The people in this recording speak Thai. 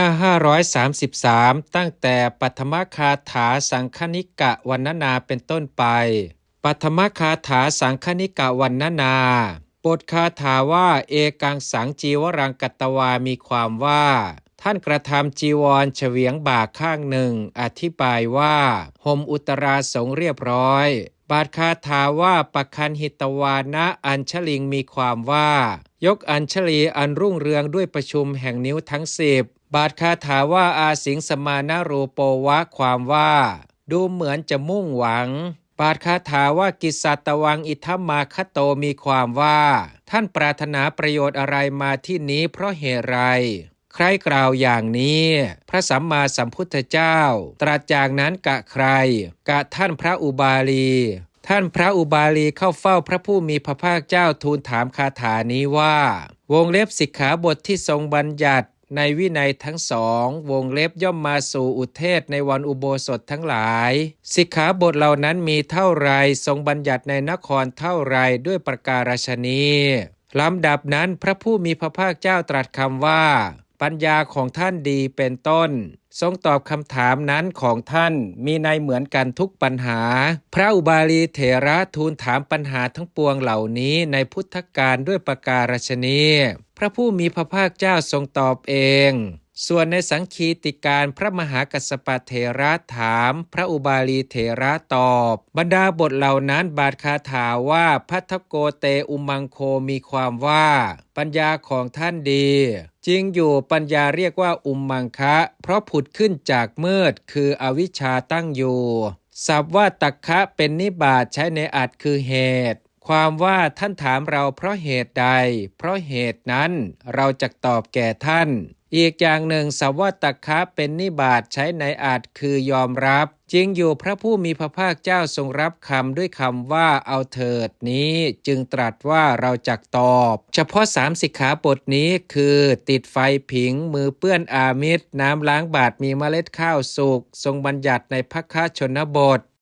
หน้า533ตั้งแต่ปัทมคาถาสังคณิกะวรรณนาเป็นต้นไปปัทมคาถาสังคณิกะวรรณนาบทคาถาว่าเอกังสังจีวรังกัตตวามีความว่าท่านกระทำจีวรเฉวียงบ่าข้างหนึ่งอธิบายว่าห่มอุตราสงเรียบร้อยบาทคาถาว่าปคันหิตวานะอัญชลิงมีความว่ายกอัญชลีอันรุ่งเรืองด้วยประชุมแห่งนิ้วทั้ง10บาทคาถาว่าอาสิงสมานารูโปวะความว่าดูเหมือนจะมุ่งหวังบาทคาถาว่ากิสัตวังอิทัมมาคโตมีความว่าท่านปรารถนาประโยชน์อะไรมาที่นี้เพราะเหตุไรใครกล่าวอย่างนี้พระสัมมาสัมพุทธเจ้าตรัสจากนั้นกะใครกะท่านพระอุบาลีท่านพระอุบาลีเข้าเฝ้าพระผู้มีพระภาคเจ้าทูลถามคาถานี้ว่าวงเล็บสิกขาบทที่ทรงบัญญัติในวินัยทั้งสองวงเล็บย่อมมาสู่อุเทศในวันอุโบสถทั้งหลายสิกขาบทเหล่านั้นมีเท่าไรทรงบัญญัติในนครเท่าไรด้วยประการฉนี้ลำดับนั้นพระผู้มีพระภาคเจ้าตรัสคำว่าปัญญาของท่านดีเป็นต้นทรงตอบคำถามนั้นของท่านมีในเหมือนกันทุกปัญหาพระอุบาลีเถระทูลถามปัญหาทั้งปวงเหล่านี้ในพุทธกาลด้วยประการฉนี้พระผู้มีพระภาคเจ้าทรงตอบเองส่วนในสังคีติการพระมหากัสสปะเถระถามพระอุบาลีเถระตอบบรรดาบทเหล่านั้นบาทคาถาว่าพัทธโกเตอุมังโคมีความว่าปัญญาของท่านดีจริงอยู่ปัญญาเรียกว่าอุมมังคะเพราะผุดขึ้นจากมืดคืออวิชชาตั้งอยู่ศัพท์ว่าตักคะเป็นนิบาตใช้ในอัตคือเหตุความว่าท่านถามเราเพราะเหตุใดเพราะเหตุนั้นเราจะตอบแก่ท่านอีกอย่างหนึ่งสัพว่าตักคะเป็นนิบาตใช้ในอัตคือยอมรับจริงอยู่พระผู้มีพระภาคเจ้าทรงรับคำด้วยคำว่าเอาเถิดนี้จึงตรัสว่าเราจักตอบเฉพาะ3สิกขาบทนี้คือติดไฟผิงมือเปื้อนอามิสน้ำล้างบาตรมีเมล็ดข้าวสุกทรงบัญญัติในภัคคะชนบท